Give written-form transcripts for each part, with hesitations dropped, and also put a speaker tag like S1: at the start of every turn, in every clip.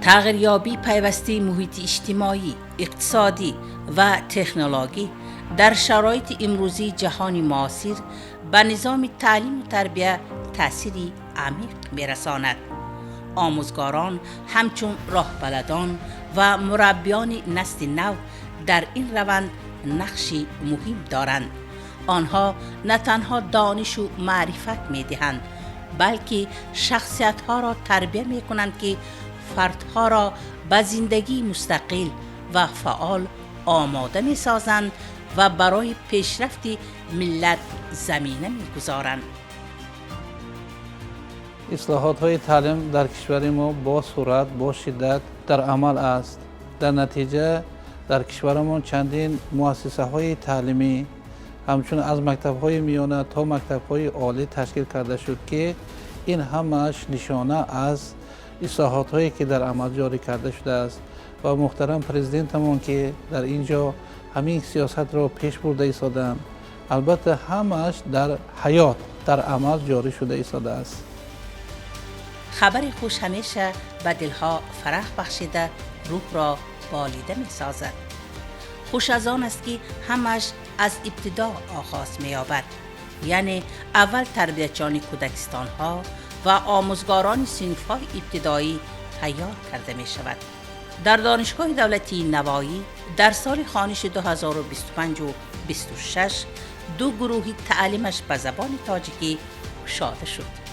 S1: تغییریابی پیوسته محیط اجتماعی، اقتصادی و تکنولوژی در شرایط امروزی جهانی معاصر به نظام تعلیم و تربیت تأثیری عمیق می‌رساند. آموزگاران همچون راهبردان و مربیان نسل نو در این روند نقشی مهم دارند. آنها نه تنها دانش و معرفت می‌دهند، بلکه شخصیت‌ها را تربیت می‌کنند که فردها را به زندگی مستقل و فعال آماده می‌سازند و برای پیشرفت ملت زمینه می‌گذارند.
S2: اصلاحات تعلیم در کشور ما با سرعت با شدت در عمل است. در نتیجه در کشورمان چندین مؤسسه های تعلیمی همچون از مکتب های میانه تا مکتب های عالی تشکیل کرده شد که این همش نشانه از اصلاحات هایی که در عمل جاری کرده شده است و محترم پرزیدنتمان که در اینجا همین سیاست را پیش برده ایستادند، البته همش در حیات در عمل جاری شده ایستاده است.
S1: خبر خوش همیشه به دلها فرح بخشیده روح را بالیده می سازد. خوش از آن است که همش از ابتدا آغاز می یابد، یعنی اول تربیتچان کودکستان ها و آموزگاران صنف های ابتدایی تیار کرده می شود. در دانشگاه دولتی نوایی در سال خانش 2025 و 26 دو گروه تعلیمش به زبان تاجیکی گشاده شد.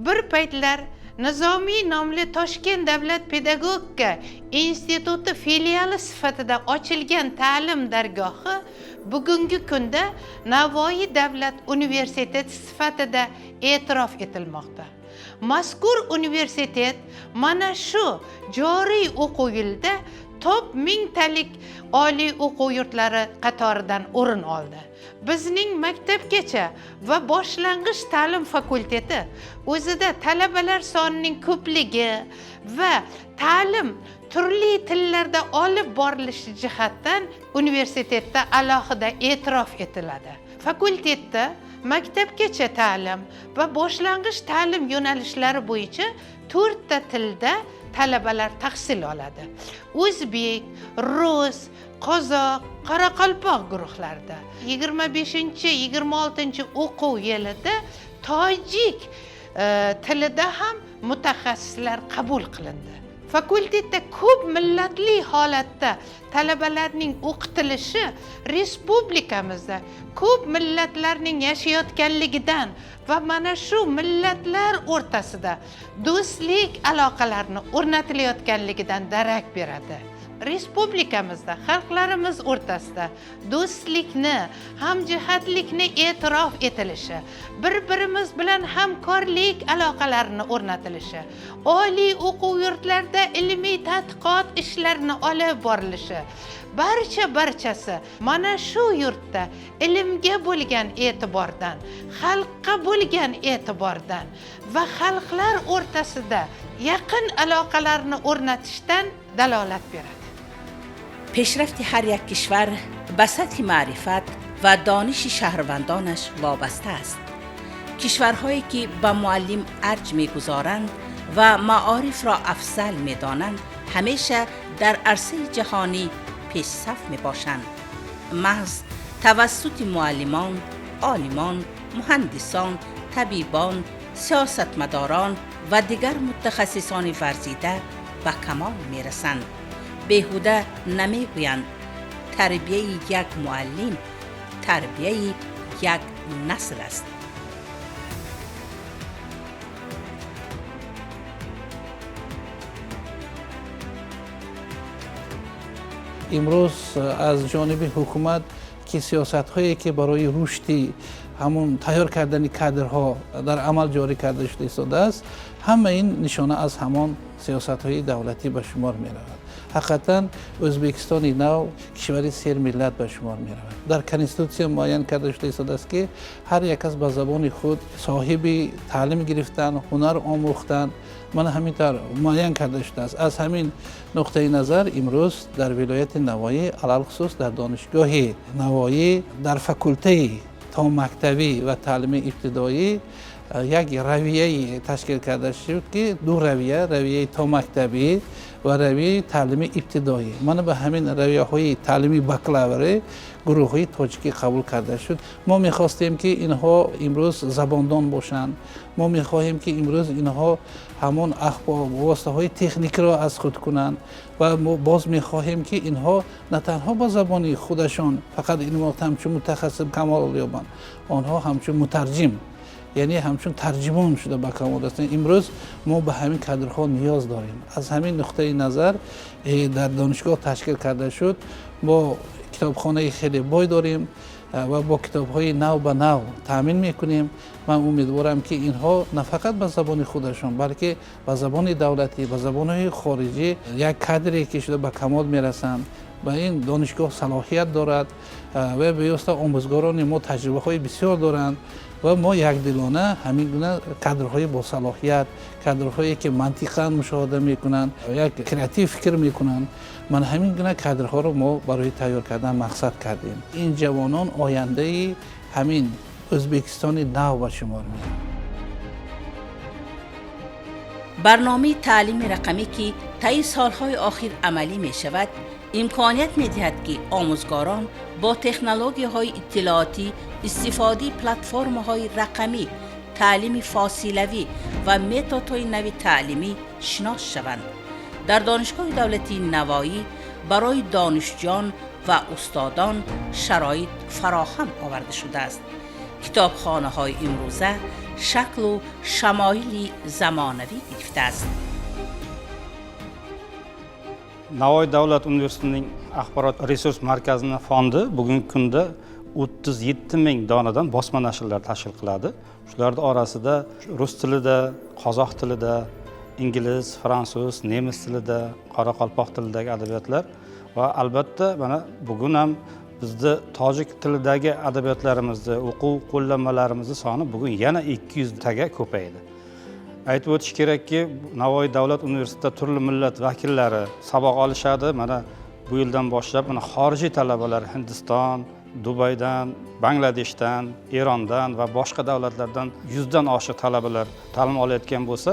S3: Bir paytlar Nizomiy nomli Toshkent davlat pedagogika instituti filiali sifatida ochilgan ta'lim dargohi bugungi kunda Navoiy davlat universiteti sifatida e'tirof etilmoqda. Mazkur universitet mana shu joriy o'quv yilida top mingtalik oliy o'quv yurtlari qatoridan o'rin oldi. Bizning maktabgacha va boshlang'ich ta'lim fakulteti o'zida talabalar sonining ko'pligi va ta'lim turli tillarda olib borilishi jihatdan universitetda alohida e'tirof etiladi. Fakultetda maktabgacha ta'lim va boshlang'ich ta'lim yo'nalishlari bo'yicha 4 ta tilda talabalar tahsil oladi. O'zbek, rus, qozoq, qoraqalpoq guruhlarida 25-26 o'quv yilida tojik tilida ham mutaxassislar qabul qilindi. Fakultetda ko'p millatli holatda talabalarning o'qitilishi respublikamizda ko'p millatlarning yashayotganligidan va mana shu millatlar o'rtasida do'stlik aloqalarini o'rnatilayotganligidan darak beradi. Respublikamizda xalqlarimiz o'rtasida do'stlikni, hamjihatlikni e'tirof etilishi, bir-birimiz bilan hamkorlik aloqalarini o'rnatilishi, oliy o'quv yurtlarida ilmiy tadqiqot ishlarini olib borilishi, barchasi mana shu yurtda ilmga bo'lgan e'tibordan, xalqqa bo'lgan e'tibordan va xalqlar o'rtasida yaqin aloqalarni o'rnatishdan dalolat beradi.
S1: پیشرفت هر یک کشور به سطح معرفت و دانش شهروندانش وابسته است. کشورهایی که به معلم ارج می‌گذارند و معارف را افضل می‌دانند همیشه در عرصه جهانی پیش‌صف می‌باشند. محض توسط معلمان، عالمان، مهندسان، طبیبان، سیاستمداران و دیگر متخصصان ورزیده به کمال می‌رسند. بیهوده نمیگویند تربیه یک معلم تربیه یک نسل است.
S2: امروز از جانب حکومت که سیاست هایی که برای رشد همون تیار کردن کادرها در عمل جاری کرده شده ایستاده است، همه این نشانه از همان سیاست های دولتی به شمار می رود. حقیقتا ازبکستان نو کشوری سیر ملت به شمار می رود. در کنستیتوسیون معین کرده شده ایستاده است که هر یک از به زبان خود صاحب تعلیم گرفتن، هنر آموختن، من همینطور معین کرده شده است. از همین نقطه نظر امروز در ولایت نوایی علل خصوص در دانشگاه نوایی در فکولته تا مکتبی و تعلیم ابتدایی یک رویه تشکیل کرده شد که دو رویه تا مکتبی و رویه تعلیم ابتدایی. من به همین رویه های تعلیمی بکالوری گروه های تاجیکی قبول کرده شد. ما میخواستیم که اینها امروز زباندان باشند. ما میخواهیم که امروز اینها همون واسطه های تکنیک را از خود کنند و ما باز میخواهیم که اینها نه تنها با زبان خودشان فقط این وقت همچون متخصص کمال یابند، آنها همچون مترجم، یعنی همچون ترجمان شده به کمال رسیدن. امروز ما به همین کادرها نیاز داریم. از همین نقطه نظر در دانشگاه تشکیل کرده شد. با کتابخانه خیلی بای داریم و با کتاب‌های نو به نو تامین میکنیم. من امیدوارم که اینها نه فقط به زبان خودشان بلکه به زبان دولتی، به زبان‌های خارجی یک کادری که شده به کمال میرسند. و این دانشگاه صلاحیت دارد و به واسطه آموزگاران ما تجربه های بسیار دارند و ما یک دلانه همین گونه کادرهای با صلاحیت، کادرهایی که منطقاً مشاهده میکنند و یک کریتیو فکر میکنند، من همین گونه کادرها رو ما برای تیار کردن مقصد کردیم. این جوانان آینده همین ازبکستان نو به شمار میاد.
S1: برنامه تعلیم رقمی که طی سالهای اخیر عملی می شود امکانیت می دهد که آموزگاران با تکنولوژی های اطلاعاتی، استفاده پلتفرم های رقمی، تعلیم فاصلوی و متدهای نوی تعلیمی شناس شوند. در دانشگاه دولتی نوایی برای دانشجویان و استادان شرایط فراهم آورده شده است. کتابخانه های امروزه شکل و شمایلی زمانوی گرفته است.
S4: Navoiy davlat universitetining axborot resurs markazining fondi bugungi kunda 37 ming donadan bosma nashrlar tashkil qiladi. Shularning orasida rus tilida, qozoq tilida, ingliz, fransuz, nemis tilida, qoraqalpoq tilidagi adabiyotlar va albatta mana bugun ham bizda tojik tilidagi adabiyotlarimizni, o'quv qo'llanmalarimizni soni bugun yana 200 taga ko'paydi. Aytib o'tish kerakki, Navoiy davlat universitetida turli millat vakillari saboq olishadi. Mana bu yildan boshlab mana xorijiy talabalar Hindiston, Dubaydan, Bangladeshdan, Erondan va boshqa davlatlardan 100 dan oshiq talabalar ta'lim olayotgan bo'lsa,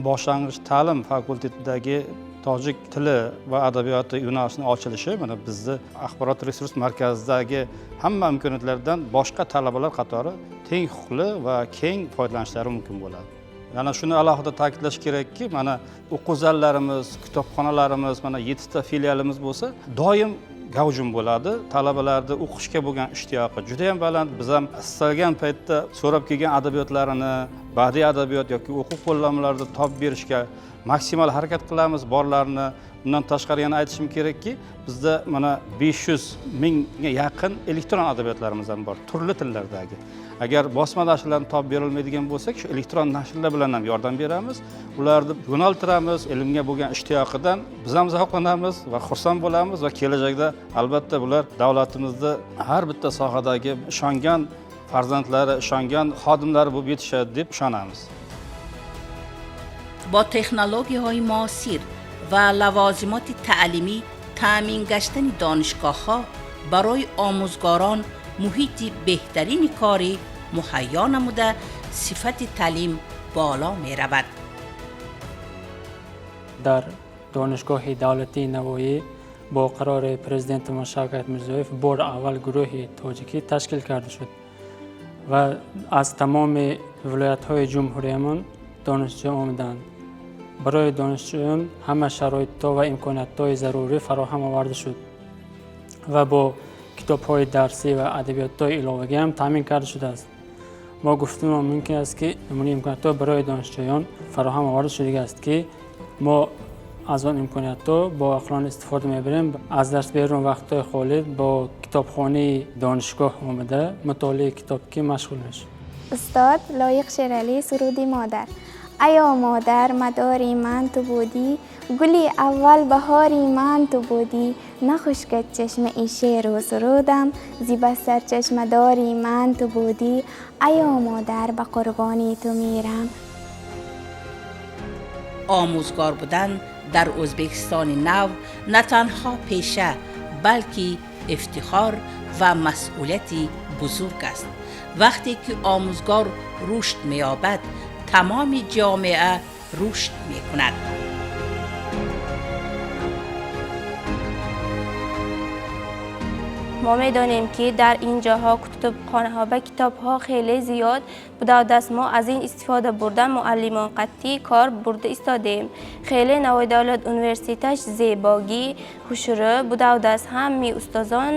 S4: boshlang'ich ta'lim fakultetidagi tojik tili va adabiyoti yo'nalishining ochilishi mana bizni axborot resurs markazidagi hamma imkoniyatlardan boshqa talabalar qatori teng huquqli va keng foydalanishlari mumkin bo'ladi. Yana shuni alohida ta'kidlash kerakki, mana o'quv zallarimiz, kitobxonalarimiz, mana 7 ta filialimiz bo'lsa, doim gavjum bo'ladi. Talabalarning o'qishga bo'lgan ishtiyoqi juda ham baland. Biz ham istalgan paytda so'rab kelgan adabiyotlarini, badiiy adabiyot yoki o'quv qo'llanmalarida topib berishga maksimal harakat qilamiz borlarni. Bundan tashqari yana aytishim kerakki, bizda mana 500 mingga yaqin elektron adabiyotlarimiz ham bor, turli tillardagi. Agar bosma nashrlarni topib berilmaydigan bo'lsak, shu elektron nashrlar bilan ham yordam beramiz. Ularni yo'naltiramiz, ilmga bo'lgan ishtiyoqidan biz ham zavqlanamiz va xursand bo'lamiz va kelajakda albatta bular davlatimizda har bitta sohadagi ishongan farzandlari, ishongan xodimlari bo'lib yetishadi deb ishonamiz.
S1: با تکنولوژی های معاصر و لوازمات تعلیمی تامین گشتن دانشگاه ها برای آموزگاران محیط بهترین کاری مهیا نموده صفت تعلیم بالا می رود.
S5: در دانشگاه دولتی نوایی با قرار پرزیدنت ما شوکت میرزایف بار اول گروه تاجیکی تشکیل کرده شد و از تمام ولایت های جمهوری من دانشجو آمدند. برای دانشجویان همه شرایط و امکانات های ضروری فراهم آورده شد و با کتاب های درسی و ادبیات های علاوگی هم تامین کرده شده است. ما گفتیم ممکن است که نمونه امکانات ها برای دانشجویان فراهم آورده شده است که ما از آن امکانات ها با اقلان استفاده میبریم. از درس بیرون وقت خالی با کتابخانه دانشگاه آمده مطالعه کتاب که مشغول میشه.
S6: استاد لایق شیرالی سرودی مادر. ایا مادر مداری من تو بودی، گلی اول بهاری من تو بودی، نخشکت چشم ای شعر و سرودم، زیبا سر چشم داری من تو بودی، ایا مادر به قربانی تو میرم.
S1: آموزگار بودن در ازبکستان نو نه تنها پیشه بلکه افتخار و مسئولیتی بزرگ است. وقتی که آموزگار رشد می‌یابد، تمام جامعه رشد می‌کند.
S7: ما می‌دانیم که در این جاها کتابخانه ها و کتاب ها خیلی زیاد بوده و دست ما از این استفاده برده معلمان قطعی کار برده ایستادیم. خیلی نوای دولت اونیورسیتش زیباگی خوشره بوده و دست همه استادان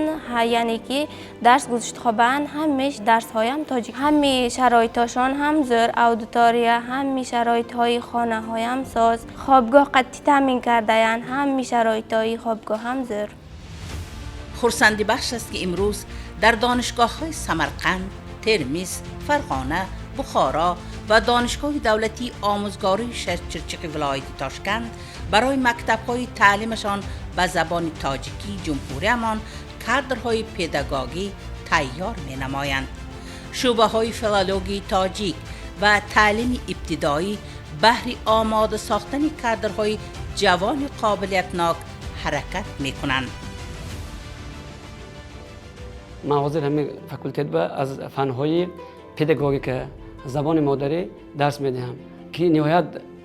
S7: یعنی که درس گذاشت خوابن همیش درس هایم تاجیک، همه شرایطشان هم زر، اودیتوریا، همه شرایط های خانه هایم ساز، خوابگاه قطعی تامین کرده یعنی همه شرایط های خوابگاه هم زر.
S1: خرسندی بخش است که امروز در دانشگاه‌های سمرقند، ترمیز، فرغانه، بخارا و دانشگاه دولتی آموزگاری چرچق ولایت تاشکند برای مکتب‌های تعلیمشان به زبان تاجیکی جمهوریمان کادرهای پداگوژی تیار می‌نمایند. شعبه‌های فیلولوژی تاجیک و تعلیم ابتدایی بهر آماده ساختن کادرهای جوان قابلیتناک حرکت می‌کنند.
S8: من حاضر همین فکولتت با از فنهای پداگوژیک زبان مادری درس میدهم که نهایت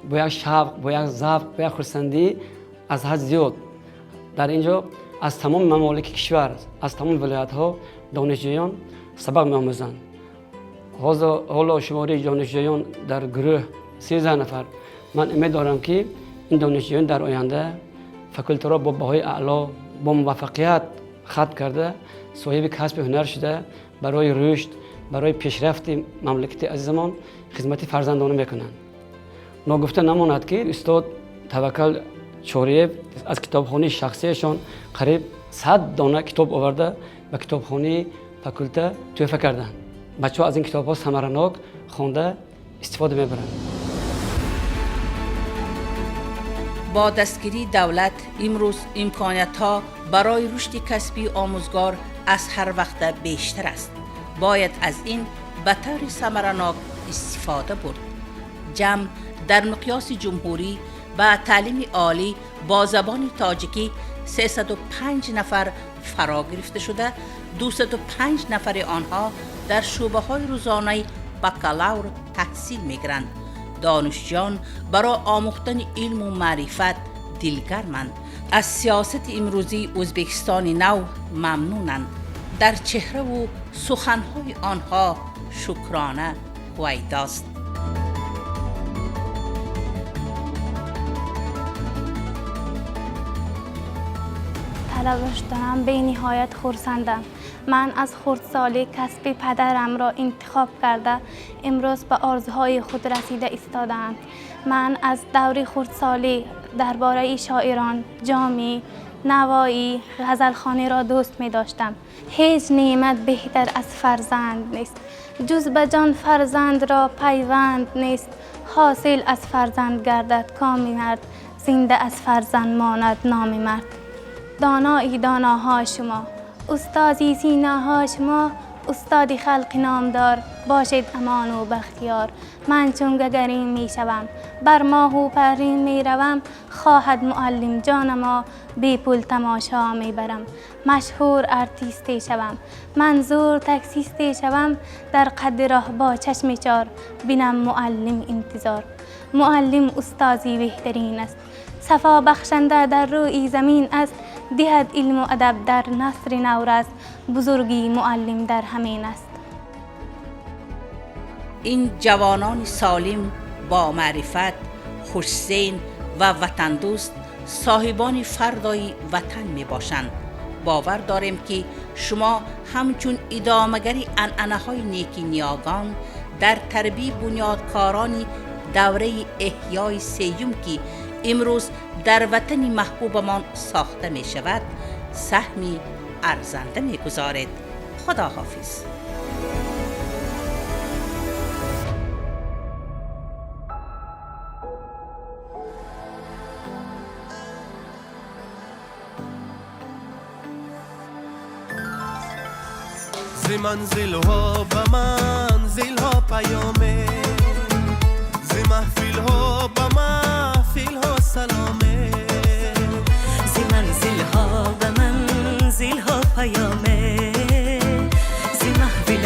S8: با یک شوق، با یک ذوق، با یک خرسندی از حد زیاد در اینجا از تمام ممالک کشور، از تمام ولایت ها دانشجویان سبق می‌آموزند. حالا شماره دانشجویان در گروه 13 نفر. من امید دارم که این دانشجویان در آینده فکولته را با بهای اعلا با موفقیت ختم کرده صاحب کسب هنر شده برای رشد، برای پیشرفت مملکت عزیزمان خدمت فرزندانه میکنند. ناگفته نماند که استاد توکل چوریف از کتابخانه شخصیشان قریب 100 دانه کتاب آورده و کتابخانه فکولته تحفه کردند. بچه‌ها از این کتاب‌ها ثمرناک خوانده استفاده میبرند.
S1: با دستگیری دولت امروز امکانیت‌ها برای رشد کسبی آموزگار از هر وقت بیشتر است. باید از این به طور ثمرناک استفاده برد. جمع در مقیاس جمهوری و تعلیم عالی با زبان تاجیکی 305 نفر فرا گرفته شده، 205 نفر آنها در شعبه‌های روزانه بکالور تحصیل می‌گیرند. دانشجویان برای آموختن علم و معرفت دلگرمند. از سیاست امروزی ازبکستان نو ممنونند. در چهره و سخنهای آنها شکرانه هویداست.
S6: طلب شدنم به نهایت خرسندم. من از خردسالی کسب پدرم را انتخاب کرده امروز به آرزوهای خود رسیده ایستادم. من از دور خردسالی درباره شاعران، جامی، نوایی، غزلخوانی را دوست می داشتم. هیچ نعمت بهتر از فرزند نیست. جز به جان فرزند را پیوند نیست. حاصل از فرزند گردد کامی مرد، زنده از فرزند ماند نام مرد. دانایی داناها شما، استادی سیناها شما، استادی خلق نامدار باشید امان و بختیار. من چون گگرین می شوم، بر ماه و پرین می روم، خواهد معلم جان ما بی پول تماشا می برم. مشهور ارتیستی شوم، منظور تکسیستی شوم، در قد راه با چشم چار بینم معلم انتظار. معلم استازی بهترین است، صفا بخشنده در روی زمین است. دهد علم و ادب در نصر نورست، بزرگی معلم در همین است.
S1: این جوانان سالم با معرفت، خوش‌ذهن و وطن دوست صاحبان فردای وطن می باشند. باور داریم که شما همچون ادامه‌گری انعنه‌های نیکی نیاگان در تربیت بنیادکاران دوره احیای سیوم که امروز در وطن محبوبمان ساخته می شود سهمی ارزنده می گذارید. خدا حافظ.
S9: زی منزل ها به منزل ها پیامه، زی محفل ها به محفل ها سلامه،
S10: زی منزل ها به منزل ها پیامه، زی محفل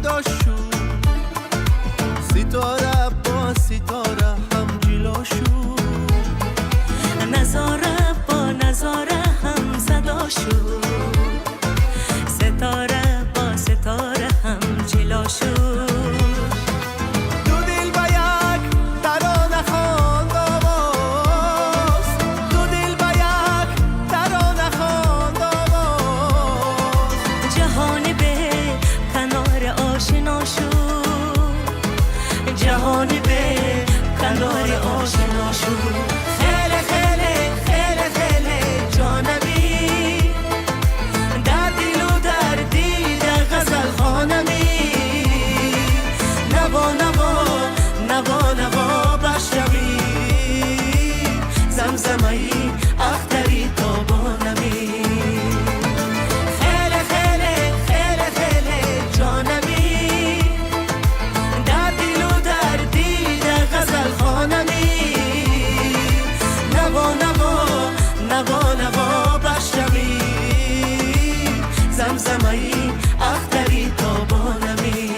S9: جدا شد، ستاره با ستاره هم جلا شد،
S10: نظاره با نظاره هم صدا شد، ستاره با ستاره هم جلا شد.
S9: دو دل با یک ترانه خواند آواز، دو دل با یک ترانه خواند آواز.
S10: جهانی به کنار آشنا شد، جهانی به کنار آشنا شد.
S9: خیلی خیلی خیلی خیلی جانمی، در دل و در دیده غزل خوانمی. نوا نوا نوا نوا بشنوی، زمزمه‌ای اختری تابانمی. خیلی خیلی خیلی خیلی جانمی، در دل و در دیده غزل خوانمی. نوا نوا نوا نوا بشنوی، زمزمه‌ای اختری تابانمی.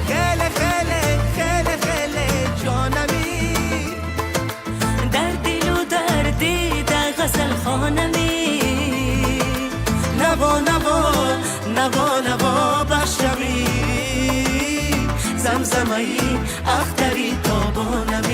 S9: خیلی خیلی خیلی خیلی جانمی،
S10: در دل و در دیده غزل خوانمی.
S9: نوا نوا نوا نوا بشنوی، زمزمه‌ای اختری تابانمی.